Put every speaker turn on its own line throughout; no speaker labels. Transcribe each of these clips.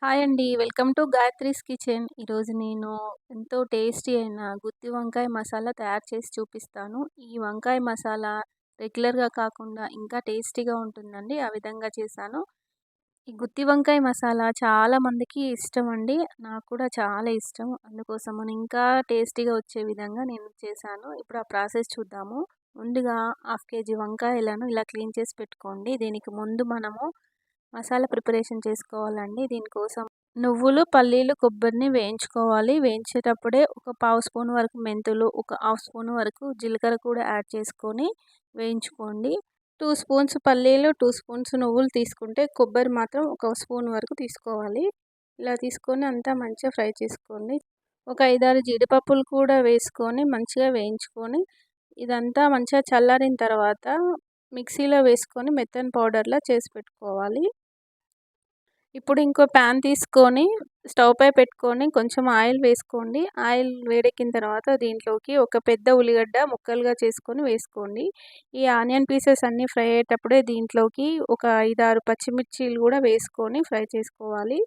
Hi అండి. Welcome to Gayatri's kitchen. ఈరోజు నేను ఎంతో టేస్టీ అయిన గుత్తి వంకాయ మసాలా తయారు చేసి చూపిస్తాను. ఈ వంకాయ మసాలా రెగ్యులర్‌గా కాకుండా ఇంకా టేస్టీగా ఉంటుందండి. ఆ విధంగా చేశాను. ఈ గుత్తి వంకాయ మసాలా చాలా మందికి ఇష్టమండి. నాకు కూడా చాలా ఇష్టం. అందుకోసమని ఇంకా టేస్టీగా వచ్చే విధంగా నేను చేశాను. ఇప్పుడు ఆ ప్రాసెస్ చూద్దాము. ముందుగా హాఫ్ కేజీ వంకాయలను ఇలా క్లీన్ చేసి పెట్టుకోండి. దీనికి ముందు మనము మసాలా ప్రిపరేషన్ చేసుకోవాలండి. దీనికోసం నువ్వులు, పల్లీలు, కొబ్బరిని వేయించుకోవాలి. వేయించేటప్పుడే ఒక పావు స్పూన్ వరకు మెంతులు, ఒక హాఫ్ స్పూన్ వరకు జీలకర్ర కూడా యాడ్ చేసుకొని వేయించుకోండి. 2 స్పూన్స్ పల్లీలు, 2 స్పూన్స్ నువ్వులు తీసుకుంటే కొబ్బరి మాత్రం ఒక స్పూన్ వరకు తీసుకోవాలి. ఇలా తీసుకొని అంతా మంచిగా ఫ్రై చేసుకోండి. ఒక 5, 6 జీడిపప్పులు కూడా వేసుకొని మంచిగా వేయించుకొని ఇదంతా మంచిగా చల్లారిన తర్వాత మిక్సీలో వేసుకొని మెత్తని పౌడర్‌లా చేసి పెట్టుకోవాలి. ఇప్పుడు ఇంకో ప్యాన్ తీసుకొని స్టవ్ పై పెట్టుకొని కొంచెం ఆయిల్ వేసుకోండి. ఆయిల్ వేడెక్కిన తర్వాత దీంట్లోకి ఒక పెద్ద ఉల్లిగడ్డ ముక్కలుగా చేసుకొని వేసుకోండి. ఈ ఆనియన్ పీసెస్ అన్నీ ఫ్రై అయ్యేటప్పుడే దీంట్లోకి ఒక 5, 6 పచ్చిమిర్చీలు కూడా వేసుకొని ఫ్రై చేసుకోవాలి.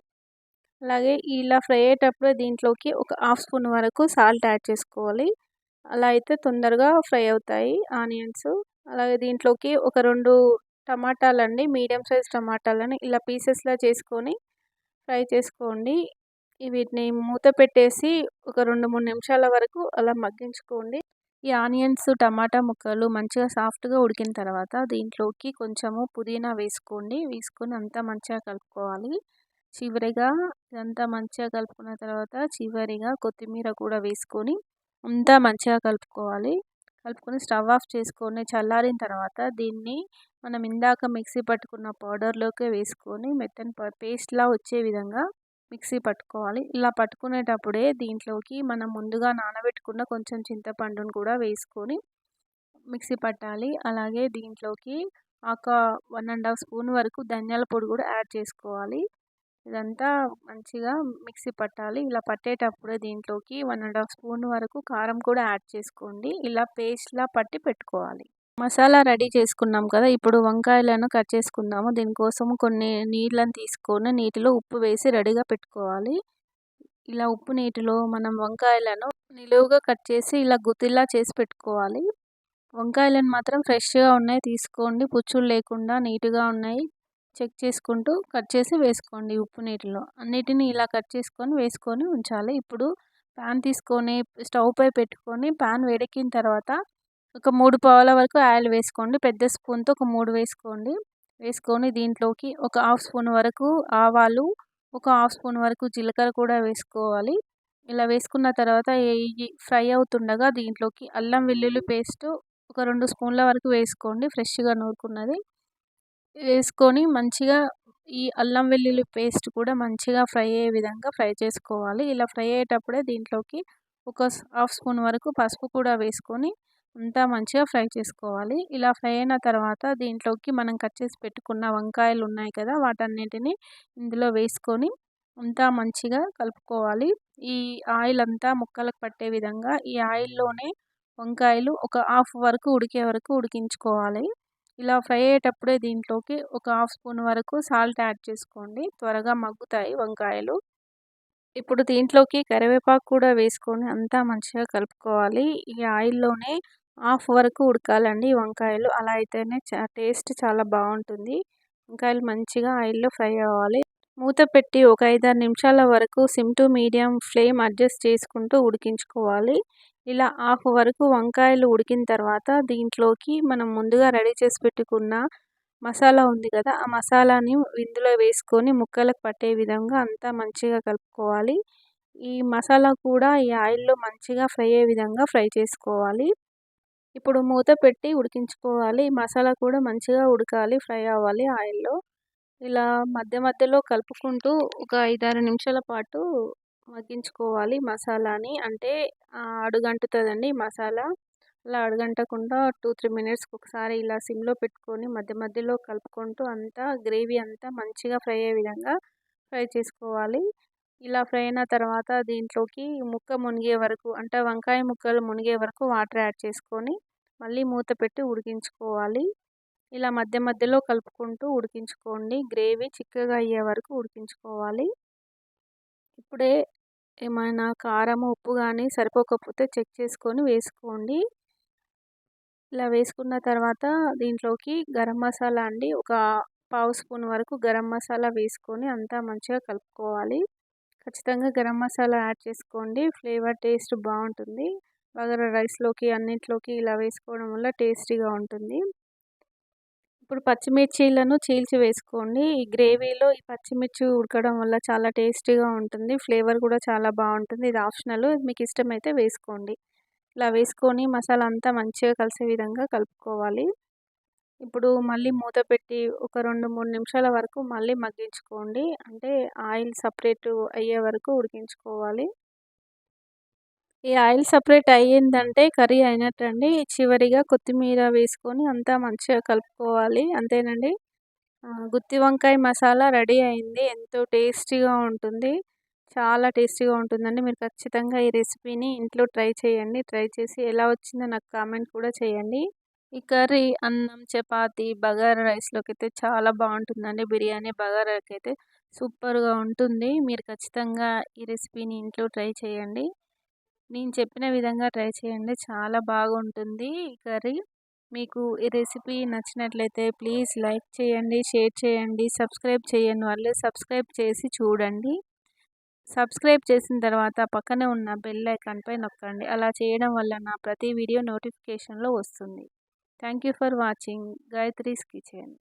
అలాగే ఇలా ఫ్రై అయ్యేటప్పుడే దీంట్లోకి ఒక హాఫ్ స్పూన్ వరకు సాల్ట్ యాడ్ చేసుకోవాలి. అలా అయితే తొందరగా ఫ్రై అవుతాయి ఆనియన్స్. అలాగే దీంట్లోకి ఒక 2 టమాటాలండి, మీడియం సైజ్ టమాటాలని ఇలా పీసెస్‌లా చేసుకొని ఫ్రై చేసుకోండి. వీటిని మూత పెట్టేసి ఒక 2, 3 నిమిషాల వరకు అలా మగ్గించుకోండి. ఈ ఆనియన్స్, టమాటా ముక్కలు మంచిగా సాఫ్ట్‌గా ఉడికిన తర్వాత దీంట్లోకి కొంచెము పుదీనా వేసుకోండి. వేసుకొని అంతా మంచిగా కలుపుకోవాలి. చివరిగా ఇదంతా మంచిగా కలుపుకున్న తర్వాత చివరిగా కొత్తిమీర కూడా వేసుకొని అంతా మంచిగా కలుపుకోవాలి. కలుపుకొని స్టవ్ ఆఫ్ చేసుకొని చల్లారిన తర్వాత దీన్ని మనం ఇందాక మిక్సీ పట్టుకున్న పౌడర్‌లోకి వేసుకొని మెత్తని పేస్ట్‌లా వచ్చే విధంగా మిక్సీ పట్టుకోవాలి. ఇలా పట్టుకునేటప్పుడే దీంట్లోకి మనం ముందుగా నానబెట్టుకున్న కొంచెం చింతపండును కూడా వేసుకొని మిక్సీ పట్టాలి. అలాగే దీంట్లోకి ఒక 1 ½ స్పూన్ వరకు ధనియాల పొడి కూడా యాడ్ చేసుకోవాలి. ఇదంతా మంచిగా మిక్సీ పట్టాలి. ఇలా పట్టేటప్పుడే దీంట్లోకి 1 ½ స్పూన్ వరకు కారం కూడా యాడ్ చేసుకోండి. ఇలా పేస్ట్‌లా పట్టి పెట్టుకోవాలి. మసాలా రెడీ చేసుకున్నాం కదా! ఇప్పుడు వంకాయలను కట్ చేసుకుందాము. దీనికోసం కొన్ని నీళ్ళని తీసుకొని నీటిలో ఉప్పు వేసి రెడీగా పెట్టుకోవాలి. ఇలా ఉప్పు నీటిలో మనం వంకాయలను నిలువుగా కట్ చేసి ఇలా గుత్తిలా చేసి పెట్టుకోవాలి. వంకాయలను మాత్రం ఫ్రెష్‌గా ఉన్నాయి తీసుకోండి. పుచ్చులు లేకుండా నీట్‌గా ఉన్నాయి చెక్ చేసుకుంటూ కట్ చేసి వేసుకోండి ఉప్పు నీటిలో. అన్నిటిని ఇలా కట్ చేసుకొని వేసుకొని ఉంచాలి. ఇప్పుడు ప్యాన్ తీసుకొని స్టవ్ పై పెట్టుకొని ప్యాన్ వేడెక్కిన తర్వాత ఒక 3 పావుల వరకు ఆయిల్ వేసుకోండి. పెద్ద స్పూన్‌తో ఒక 3 వేసుకోండి. వేసుకొని దీంట్లోకి ఒక హాఫ్ స్పూన్ వరకు ఆవాలు, ఒక హాఫ్ స్పూన్ వరకు జీలకర్ర కూడా వేసుకోవాలి. ఇలా వేసుకున్న తర్వాత ఇయి ఫ్రై అవుతుండగా దీంట్లోకి అల్లం వెల్లుల్లి పేస్ట్ ఒక 2 స్పూన్ల వరకు వేసుకోండి. ఫ్రెష్‌గా నూరుకున్నది. వేసుకొని మంచిగా ఈ అల్లం వెల్లుల్లి పేస్ట్ కూడా మంచిగా ఫ్రై అయ్యే విధంగా ఫ్రై చేసుకోవాలి. ఇలా ఫ్రై అయ్యేటప్పుడే దీంట్లోకి ఒక హాఫ్ స్పూన్ వరకు పసుపు కూడా వేసుకొని అంతా మంచిగా ఫ్రై చేసుకోవాలి. ఇలా ఫ్రై అయిన తర్వాత దీంట్లోకి మనం కట్ చేసి పెట్టుకున్న వంకాయలు ఉన్నాయి కదా! వాటన్నిటిని ఇందులో వేసుకొని అంతా మంచిగా కలుపుకోవాలి. ఈ ఆయిల్ అంతా ముక్కలకు పట్టే విధంగా ఈ ఆయిల్‌లోనే వంకాయలు ఒక హాఫ్ వరకు ఉడికే వరకు ఉడికించుకోవాలి. ఇలా ఫ్రై అయ్యేటప్పుడే దీంట్లోకి ఒక హాఫ్ స్పూన్ వరకు సాల్ట్ యాడ్ చేసుకోండి. త్వరగా మగ్గుతాయి వంకాయలు. ఇప్పుడు దీంట్లోకి కరివేపాకు కూడా వేసుకొని అంతా మంచిగా కలుపుకోవాలి. ఈ ఆయిల్‌లోనే హాఫ్ వరకు ఉడకాలండి ఈ వంకాయలు. అలా అయితేనే టేస్ట్ చాలా బాగుంటుంది. వంకాయలు మంచిగా ఆయిల్‌లో ఫ్రై అవ్వాలి. మూత పెట్టి ఒక 5, 6 నిమిషాల వరకు SIM to medium flame adjust చేసుకుంటూ ఉడికించుకోవాలి. ఇలా హాఫ్ వరకు వంకాయలు ఉడికిన తర్వాత దీంట్లోకి మనం ముందుగా రెడీ చేసి పెట్టుకున్న మసాలా ఉంది కదా! ఆ మసాలాని ఇందులో వేసుకొని ముక్కలకు పట్టే విధంగా అంతా మంచిగా కలుపుకోవాలి. ఈ మసాలా కూడా ఈ ఆయిల్‌లో మంచిగా ఫ్రై అయ్యే విధంగా ఫ్రై చేసుకోవాలి. ఇప్పుడు మూత పెట్టి ఉడికించుకోవాలి. ఈ మసాలా కూడా మంచిగా ఉడకాలి, ఫ్రై అవ్వాలి ఆయిల్‌లో. ఇలా మధ్య మధ్యలో కలుపుకుంటూ ఒక 5, 6 నిమిషాల పాటు మగ్గించుకోవాలి మసాలాని. అంటే అడుగంటుతదండి మసాలా. అలా అడుగంటకుండా 2, 3 మినిట్స్‌కి ఒకసారి ఇలా సిమ్‌లో పెట్టుకొని మధ్య మధ్యలో కలుపుకుంటూ అంతా గ్రేవీ అంతా మంచిగా ఫ్రై అయ్యే విధంగా ఫ్రై చేసుకోవాలి. ఇలా ఫ్రై అయిన తర్వాత దీంట్లోకి ముక్క మునిగే వరకు అంటే వంకాయ ముక్కలు మునిగే వరకు వాటర్ యాడ్ చేసుకొని మళ్ళీ మూత పెట్టి ఉడికించుకోవాలి. ఇలా మధ్య మధ్యలో కలుపుకుంటూ ఉడికించుకోండి. గ్రేవీ చిక్కగా అయ్యే వరకు ఉడికించుకోవాలి. ఇప్పుడే ఏమైనా కారం, ఉప్పు గానీ సరిపోకపోతే చెక్ చేసుకొని వేసుకోండి. ఇలా వేసుకున్న తర్వాత దీంట్లోకి గరం మసాలా అండి ఒక పావు స్పూన్ వరకు గరం మసాలా వేసుకొని అంతా మంచిగా కలుపుకోవాలి. ఖచ్చితంగా గరం మసాలా యాడ్ చేసుకోండి. ఫ్లేవర్ టేస్ట్ బాగుంటుంది. బగారా రైస్‌లోకి అన్నింట్లోకి ఇలా వేసుకోవడం వల్ల టేస్టీగా ఉంటుంది. ఇప్పుడు పచ్చిమిర్చీలను చీల్చి వేసుకోండి. ఈ గ్రేవీలో ఈ పచ్చిమిర్చి ఉడకడం వల్ల చాలా టేస్టీగా ఉంటుంది. ఫ్లేవర్ కూడా చాలా బాగుంటుంది. ఇది ఆప్షనల్. మీకు ఇష్టమైతే వేసుకోండి. ఇలా వేసుకొని మసాలా అంతా మంచిగా కలిసే విధంగా కలుపుకోవాలి. ఇప్పుడు మళ్ళీ మూత పెట్టి ఒక 2, 3 నిమిషాల వరకు మళ్ళీ మగ్గించుకోండి. అంటే ఆయిల్ సపరేట్ అయ్యే వరకు ఉడికించుకోవాలి. ఈ ఆయిల్ సపరేట్ అయ్యిందంటే కర్రీ అయినట్టండి. చివరిగా కొత్తిమీర వేసుకొని అంతా మంచిగా కలుపుకోవాలి. అంతేనండి. గుత్తి వంకాయ మసాలా రెడీ అయింది. ఎంతో టేస్టీగా ఉంటుంది. చాలా టేస్టీగా ఉంటుందండి. మీరు ఖచ్చితంగా ఈ రెసిపీని ఇంట్లో ట్రై చేయండి. ట్రై చేసి ఎలా వచ్చిందో నాకు కామెంట్ కూడా చేయండి. ఈ కర్రీ అన్నం, చపాతీ, బగారా రైస్‌లోకైతే చాలా బాగుంటుందండి. బిర్యానీ, బగారాకైతే సూపర్‌గా ఉంటుంది. మీరు ఖచ్చితంగా ఈ రెసిపీని ఇంట్లో ట్రై చేయండి. నేను చెప్పిన విధంగా ట్రై చేయండి. చాలా బాగుంటుంది ఈ కర్రీ. మీకు ఈ రెసిపీ నచ్చినట్లయితే ప్లీజ్ లైక్ చేయండి, షేర్ చేయండి. సబ్స్క్రైబ్ చేయని వాళ్ళు సబ్స్క్రైబ్ చేసి చూడండి. సబ్స్క్రైబ్ చేసిన తర్వాత పక్కనే ఉన్న బెల్ ఐకాన్‌పై నొక్కండి. అలా చేయడం వల్ల నా ప్రతి వీడియో నోటిఫికేషన్‌లో వస్తుంది. Thank you for watching Gayatri's kitchen.